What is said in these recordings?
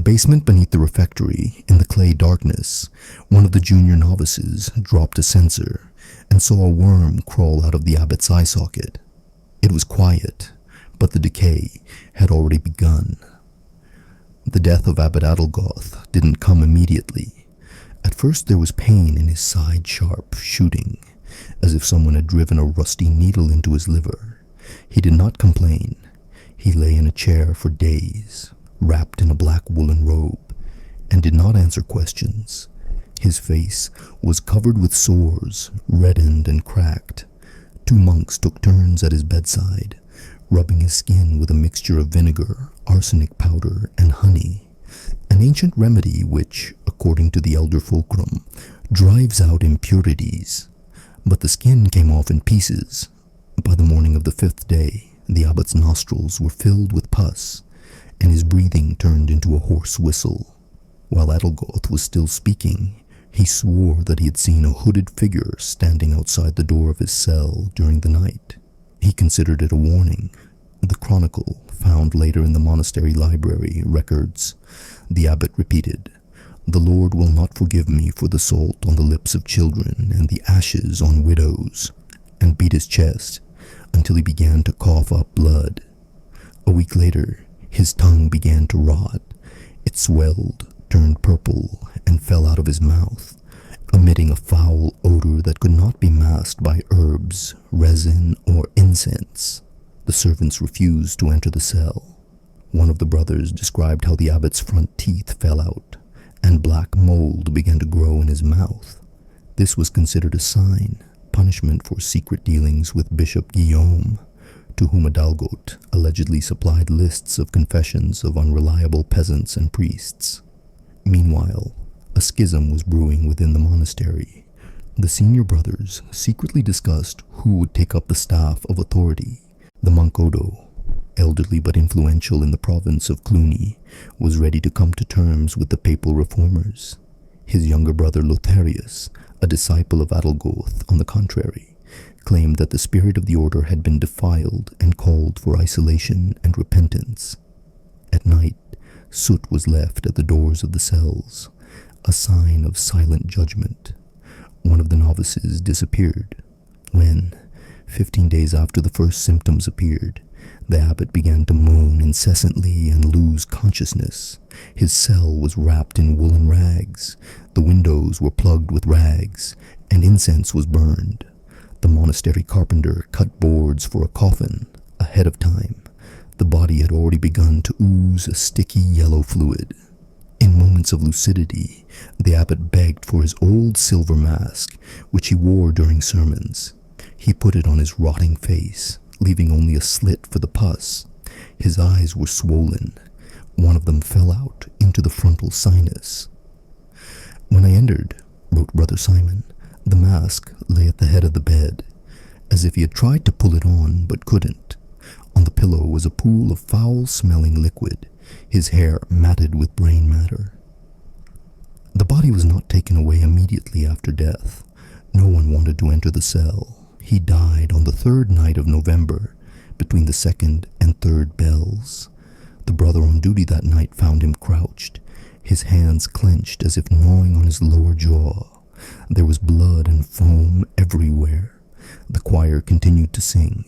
basement beneath the refectory, in the clay darkness, one of the junior novices dropped a censer and saw a worm crawl out of the abbot's eye socket. It was quiet, but the decay had already begun. The death of Abbot Adelgoth didn't come immediately. At first there was pain in his side, sharp shooting, as if someone had driven a rusty needle into his liver. He did not complain. He lay in a chair for days, wrapped in a black woolen robe, and did not answer questions. His face was covered with sores, reddened and cracked. 2 monks took turns at his bedside, rubbing his skin with a mixture of vinegar, arsenic powder, and honey, an ancient remedy which, according to the elder fulcrum, drives out impurities. But the skin came off in pieces. By the morning of the 5th day, the abbot's nostrils were filled with pus, and his breathing turned into a hoarse whistle. While Adelgoth was still speaking, he swore that he had seen a hooded figure standing outside the door of his cell during the night. He considered it a warning. The chronicle, found later in the monastery library, records, the abbot repeated, "The Lord will not forgive me for the salt on the lips of children and the ashes on widows," and beat his chest until he began to cough up blood. A week later, his tongue began to rot. It swelled, turned purple, and fell out of his mouth, emitting a foul odor that could not be masked by herbs, resin, or incense. The servants refused to enter the cell. One of the brothers described how the abbot's front teeth fell out, and black mold began to grow in his mouth. This was considered a sign, punishment for secret dealings with Bishop Guillaume, to whom Adalgot allegedly supplied lists of confessions of unreliable peasants and priests. Meanwhile, a schism was brewing within the monastery. The senior brothers secretly discussed who would take up the staff of authority. The monk Odo, elderly but influential in the province of Cluny, was ready to come to terms with the papal reformers. His younger brother Lotharius, a disciple of Adelgoth, on the contrary, claimed that the spirit of the order had been defiled and called for isolation and repentance. At night, soot was left at the doors of the cells, a sign of silent judgment. One of the novices disappeared. When, 15 days after the first symptoms appeared, the abbot began to moan incessantly and lose consciousness. His cell was wrapped in woolen rags, the windows were plugged with rags, and incense was burned. The monastery carpenter cut boards for a coffin ahead of time. The body had already begun to ooze a sticky yellow fluid. In moments of lucidity, the abbot begged for his old silver mask, which he wore during sermons. He put it on his rotting face, leaving only a slit for the pus. His eyes were swollen. One of them fell out into the frontal sinus. "When I entered," wrote Brother Simon, "the mask lay at the head of the bed, as if he had tried to pull it on but couldn't. On the pillow was a pool of foul-smelling liquid, his hair matted with brain matter." The body was not taken away immediately after death. No one wanted to enter the cell. He died on the 3rd night of November, between the 2nd and 3rd bells. The brother on duty that night found him crouched, his hands clenched as if gnawing on his lower jaw. There was blood and foam everywhere. The choir continued to sing.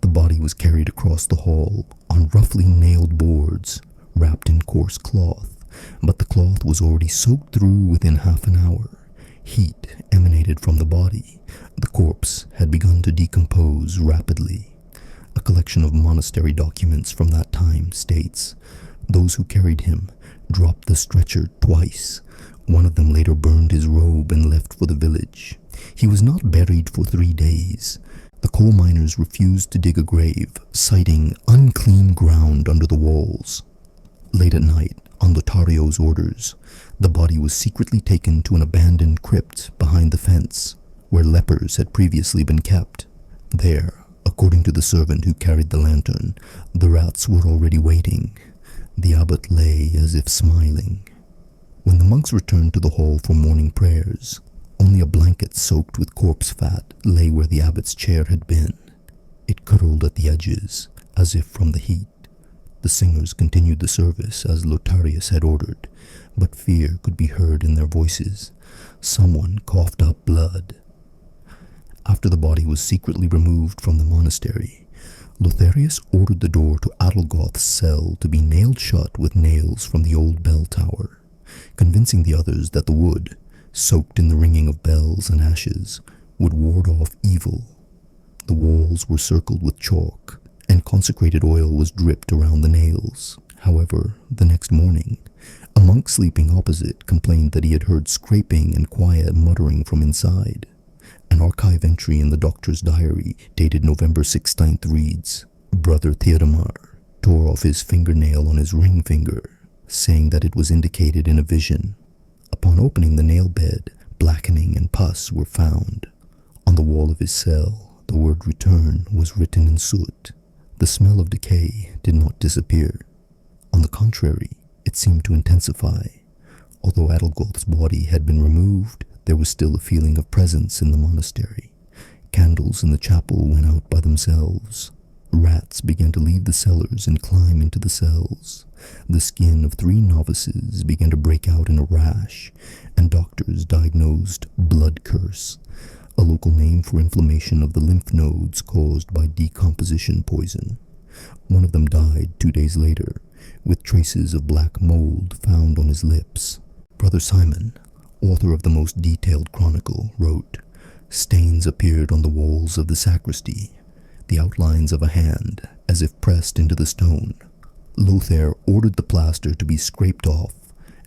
The body was carried across the hall on roughly nailed boards, wrapped in coarse cloth, but the cloth was already soaked through within half an hour. Heat emanated from the body. The corpse had begun to decompose rapidly. A collection of monastery documents from that time states, "Those who carried him dropped the stretcher twice. One of them later burned his robe and left for the village. He was not buried for 3 days. The coal miners refused to dig a grave, citing unclean ground under the walls. Late at night, on Lothario's orders, the body was secretly taken to an abandoned crypt behind the fence, where lepers had previously been kept. There, according to the servant who carried the lantern, the rats were already waiting. The abbot lay as if smiling. When the monks returned to the hall for morning prayers, only a blanket soaked with corpse fat lay where the abbot's chair had been. It curled at the edges, as if from the heat. The singers continued the service as Lotarius had ordered, but fear could be heard in their voices. Someone coughed up blood. After the body was secretly removed from the monastery, Lotharius ordered the door to Adelgoth's cell to be nailed shut with nails from the old bell tower, convincing the others that the wood, soaked in the ringing of bells and ashes, would ward off evil. The walls were circled with chalk, and consecrated oil was dripped around the nails. However, the next morning, a monk sleeping opposite complained that he had heard scraping and quiet muttering from inside. An archive entry in the doctor's diary dated November 16th reads, "Brother Theodemar tore off his fingernail on his ring finger, saying that it was indicated in a vision. Upon opening the nail bed, blackening and pus were found. On the wall of his cell, the word return was written in soot. The smell of decay did not disappear. On the contrary, it seemed to intensify. Although Adelgoth's body had been removed, there was still a feeling of presence in the monastery. Candles in the chapel went out by themselves. Rats began to leave the cellars and climb into the cells. The skin of 3 novices began to break out in a rash, and doctors diagnosed blood curse, a local name for inflammation of the lymph nodes caused by decomposition poison. One of them died 2 days later, with traces of black mold found on his lips. Brother Simon, author of the most detailed chronicle, wrote, "Stains appeared on the walls of the sacristy, the outlines of a hand, as if pressed into the stone. Lothair ordered the plaster to be scraped off,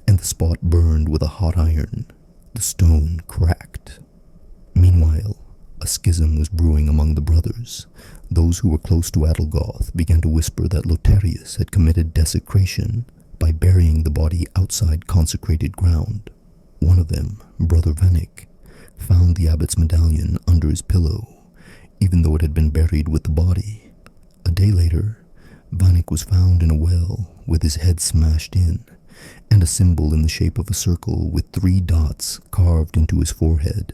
and the spot burned with a hot iron. The stone cracked." Meanwhile, a schism was brewing among the brothers. Those who were close to Adelgoth began to whisper that Lotarius had committed desecration by burying the body outside consecrated ground. One of them, Brother Vanek, found the abbot's medallion under his pillow, even though it had been buried with the body. A day later, Vanek was found in a well with his head smashed in, and a symbol in the shape of a circle with 3 dots carved into his forehead.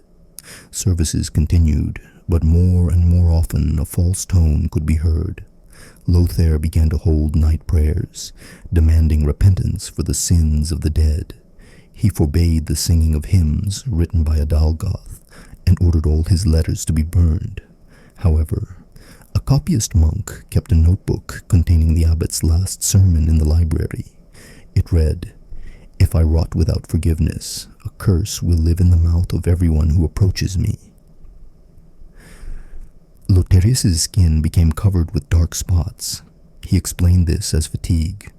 Services continued, but more and more often a false tone could be heard. Lothair began to hold night prayers, demanding repentance for the sins of the dead. He forbade the singing of hymns written by Adalgoth, and ordered all his letters to be burned. However, a copyist monk kept a notebook containing the abbot's last sermon in the library. It read, "If I rot without forgiveness, a curse will live in the mouth of everyone who approaches me." Lotarius' skin became covered with dark spots. He explained this as fatigue.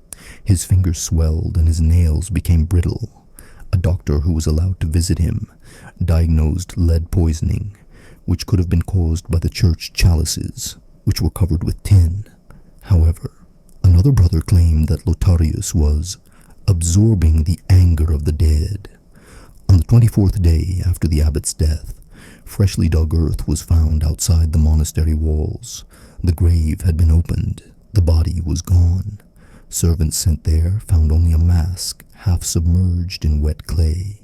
His fingers swelled and his nails became brittle. A doctor who was allowed to visit him diagnosed lead poisoning, which could have been caused by the church chalices, which were covered with tin. However, another brother claimed that Lotarius was absorbing the anger of the dead. On the 24th day after the abbot's death, freshly dug earth was found outside the monastery walls. The grave had been opened. The body was gone. Servants sent there found only a mask half submerged in wet clay.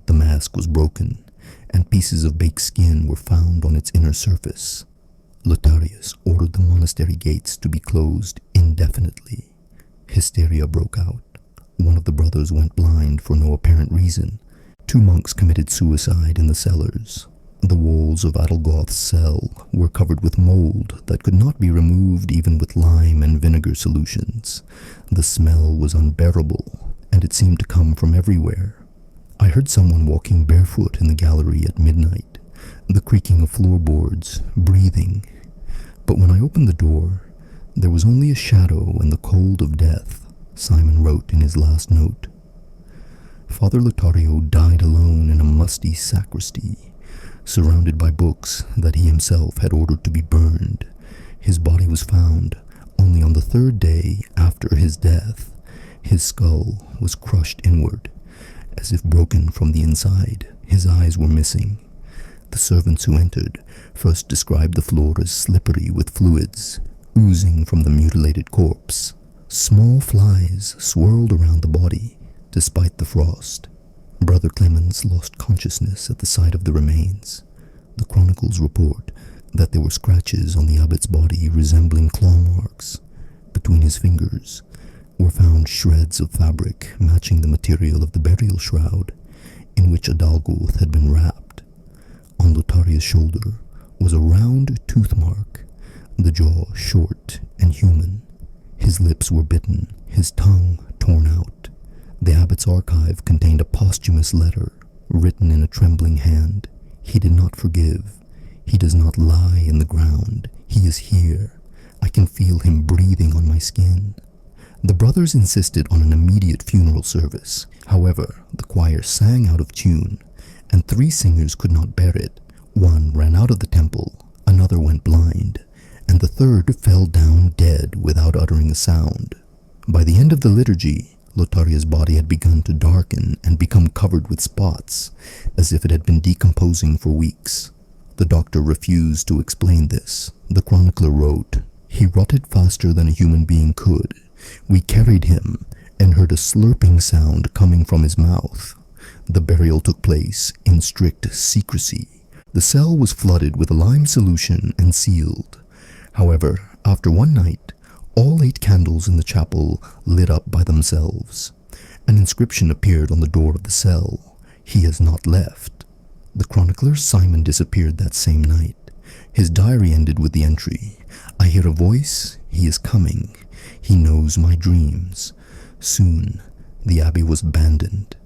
The mask was broken, and pieces of baked skin were found on its inner surface. Lotarius ordered the monastery gates to be closed indefinitely. Hysteria broke out. One of the brothers went blind for no apparent reason. 2 monks committed suicide in the cellars. The walls of Adelgoth's cell were covered with mold that could not be removed even with lime and vinegar solutions. The smell was unbearable, and it seemed to come from everywhere. I heard someone walking barefoot in the gallery at midnight, the creaking of floorboards, breathing. But when I opened the door, there was only a shadow and the cold of death, Simon wrote in his last note. Father Lotario died alone in a musty sacristy, surrounded by books that he himself had ordered to be burned. His body was found only on the 3rd day after his death. His skull was crushed inward, as if broken from the inside. His eyes were missing. The servants who entered first described the floor as slippery with fluids oozing from the mutilated corpse. Small flies swirled around the body, despite the frost. Brother Clemens lost consciousness at the sight of the remains. The chronicles report that there were scratches on the abbot's body resembling claw marks. between his fingers were found shreds of fabric matching the material of the burial shroud in which Adalgoth had been wrapped. On Lotharia's shoulder was a round tooth mark, the jaw short and human. His lips were bitten, his tongue torn out. The abbot's archive contained a posthumous letter, written in a trembling hand. He did not forgive. He does not lie in the ground. He is here. I can feel him breathing on my skin. The brothers insisted on an immediate funeral service. However, the choir sang out of tune, and 3 singers could not bear it. One ran out of the temple, another went blind, and the third fell down dead without uttering a sound. By the end of the liturgy, Lotharia's body had begun to darken and become covered with spots, as if it had been decomposing for weeks. The doctor refused to explain this. The chronicler wrote, "He rotted faster than a human being could. We carried him and heard a slurping sound coming from his mouth. The burial took place in strict secrecy. The cell was flooded with a lime solution and sealed. However, after one night, all 8 candles in the chapel lit up by themselves. An inscription appeared on the door of the cell. 'He has not left.' The chronicler Simon disappeared that same night. His diary ended with the entry, 'I hear a voice. He is coming. He knows my dreams.' Soon, the abbey was abandoned.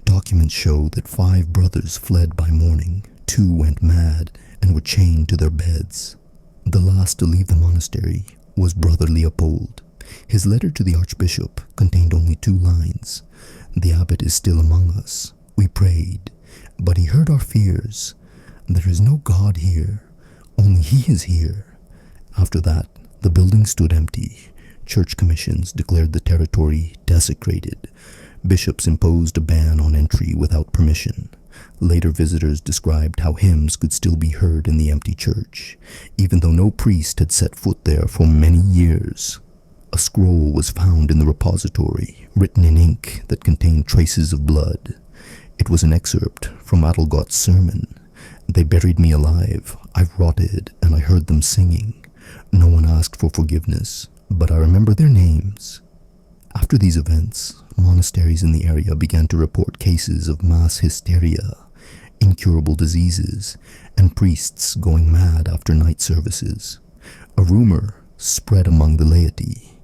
Documents show that 5 brothers fled by morning. 2 went mad and were chained to their beds. The last to leave the monastery was Brother Leopold. His letter to the archbishop contained only 2 lines. 'The abbot is still among us. We prayed, but he heard our fears. There is no God here. Only he is here.' After that, the building stood empty. Church commissions declared the territory desecrated. Bishops imposed a ban on entry without permission. Later visitors described how hymns could still be heard in the empty church, even though no priest had set foot there for many years. A scroll was found in the repository, written in ink that contained traces of blood. It was an excerpt from Adalgoth's sermon. 'They buried me alive. I rotted, and I heard them singing. No one asked for forgiveness, but I remember their names.' After these events, monasteries in the area began to report cases of mass hysteria, incurable diseases, and priests going mad after night services. A rumor spread among the laity: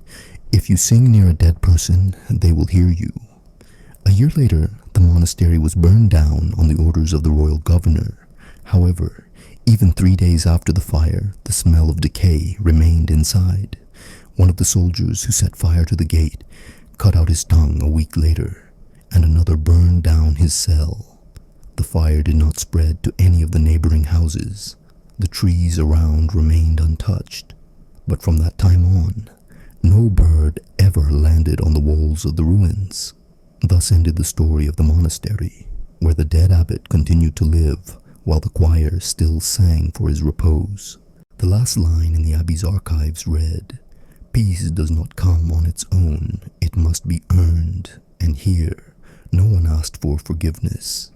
'If you sing near a dead person, they will hear you.' A year later, the monastery was burned down on the orders of the royal governor. However, even 3 days after the fire, the smell of decay remained inside. One of the soldiers who set fire to the gate cut out his tongue a week later, and another burned down his cell. The fire did not spread to any of the neighboring houses. The trees around remained untouched, but from that time on, no bird ever landed on the walls of the ruins. Thus ended the story of the monastery, where the dead abbot continued to live while the choir still sang for his repose. The last line in the abbey's archives read, "Peace does not come on its own, it must be earned, and here no one asked for forgiveness.